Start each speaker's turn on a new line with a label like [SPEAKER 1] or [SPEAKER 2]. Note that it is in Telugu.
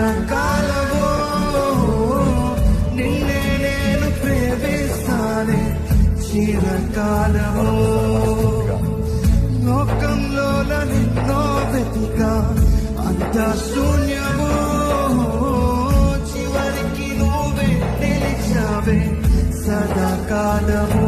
[SPEAKER 1] కలకాలము నిన్నే నేను ప్రేమిస్తానే చిరకాలము. లోకంలో నిన్నో వెతికా అంత శూన్యము, చివరికి నువ్వే నిలిచావే సదాకాలము.